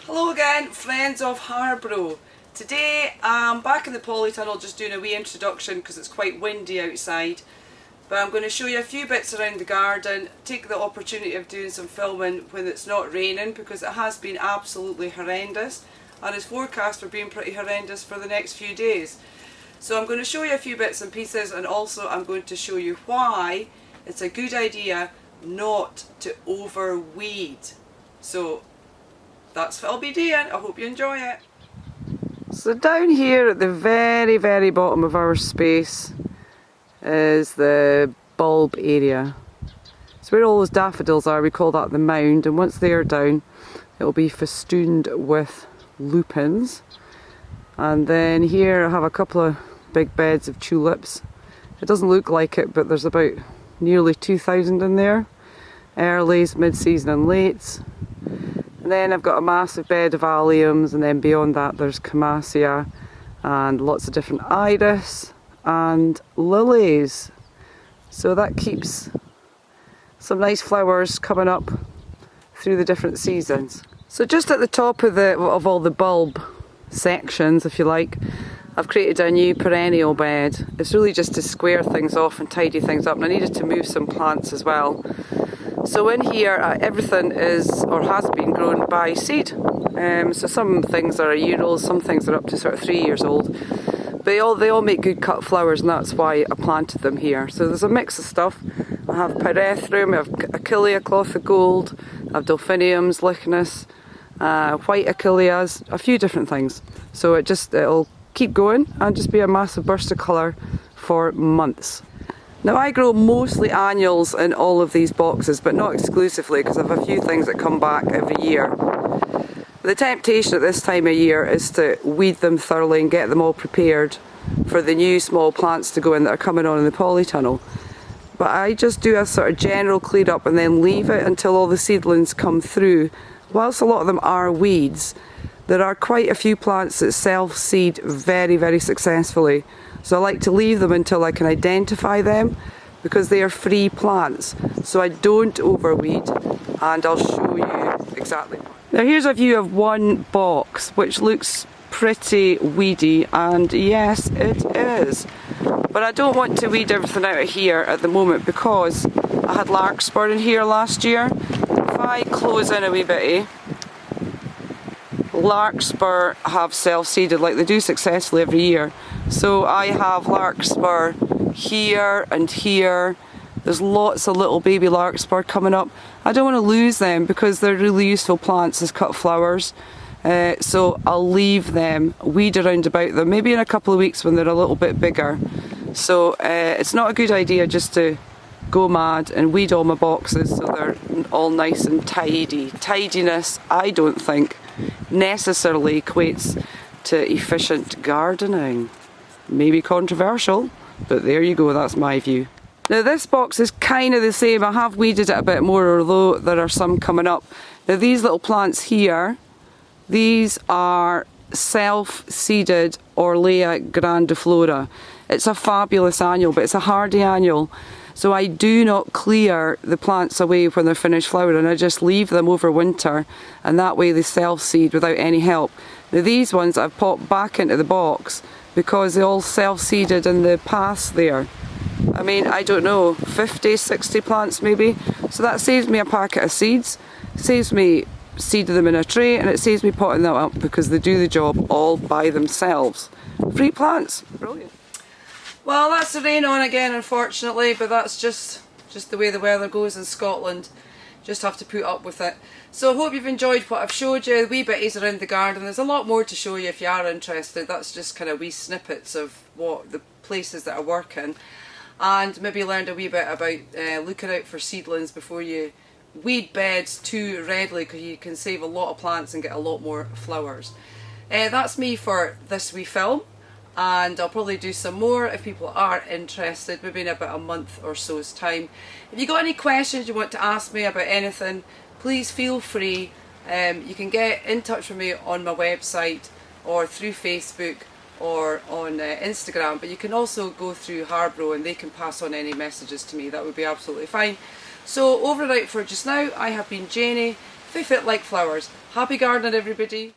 Hello again, friends of Harborough. Today I'm back in the polytunnel just doing a wee introduction because it's quite windy outside. But I'm going to show you a few bits around the garden, take the opportunity of doing some filming when it's not raining because it has been absolutely horrendous and it's forecast for being pretty horrendous for the next few days. So I'm going to show you a few bits and pieces, and also I'm going to show you why it's a good idea not to overweed. So that's what I'll be doing. I hope you enjoy it. So down here at the very bottom of our space is the bulb area. It's where all those daffodils are. We call that the mound, and once they are down it will be festooned with lupins. And then here I have a couple of big beds of tulips. It doesn't look like it, but there's about nearly 2,000 in there. Earlies, mid-season and lates. And then I've got a massive bed of alliums, and then beyond that there's camassia and lots of different iris and lilies. So that keeps some nice flowers coming up through the different seasons. So just at the top of all the bulb sections, if you like, I've created a new perennial bed. It's really just to square things off and tidy things up, and I needed to move some plants as well. So in here everything is or has been grown by seed. So some things are a year old, some things are up to sort of 3 years old. But they all make good cut flowers, and that's why I planted them here. So there's a mix of stuff. I have pyrethrum, I have achillea, cloth of gold, I have delphiniums, lychnis, white achilleas, a few different things. So it'll keep going and just be a massive burst of colour for months. Now I grow mostly annuals in all of these boxes, but not exclusively, because I have a few things that come back every year. The temptation at this time of year is to weed them thoroughly and get them all prepared for the new small plants to go in that are coming on in the polytunnel. But I just do a sort of general clean up and then leave it until all the seedlings come through. Whilst a lot of them are weeds, there are quite a few plants that self-seed very successfully. So I like to leave them until I can identify them, because they are free plants. So I don't overweed, and I'll show you exactly. Now here's a view of one box which looks pretty weedy, and yes it is. But I don't want to weed everything out of here at the moment because I had Larkspur in here last year. If I close in a wee bitty, Larkspur have self-seeded like they do successfully every year. So I have Larkspur here and here. There's lots of little baby Larkspur coming up. I don't want to lose them because they're really useful plants as cut flowers. So I'll leave them, weed around about them, maybe in a couple of weeks when they're a little bit bigger. So it's not a good idea just to go mad and weed all my boxes so they're all nice and tidy. Tidiness, I don't think, necessarily equates to efficient gardening. Maybe controversial, but there you go, that's my view. Now this box is kind of the same. I have weeded it a bit more, although there are some coming up. Now these little plants here, these are self-seeded Orlea Grandiflora. It's a fabulous annual, but it's a hardy annual. So I do not clear the plants away when they're finished flowering. I just leave them over winter, and that way they self-seed without any help. Now these ones I've popped back into the box because they all self-seeded in the past there. I mean, I don't know, 50, 60 plants maybe. So that saves me a packet of seeds, saves me seeding them in a tray, and it saves me potting them up because they do the job all by themselves. Free plants, brilliant. Well, that's the rain on again, unfortunately, but that's just the way the weather goes in Scotland. Just have to put up with it. So I hope you've enjoyed what I've showed you, wee bitties around the garden. There's a lot more to show you if you are interested. That's just kind of wee snippets of what the places that I work in. And maybe learned a wee bit about looking out for seedlings before you weed beds too readily, because you can save a lot of plants and get a lot more flowers. That's me for this wee film, and I'll probably do some more if people are interested, maybe in about a month or so's time. If you got any questions you want to ask me about anything, please feel free. You can get in touch with me on my website or through Facebook or on Instagram, but you can also go through Harborough and they can pass on any messages to me. That would be absolutely fine. So over and out for just now, I have been Janie they fit like flowers. Happy gardening, everybody.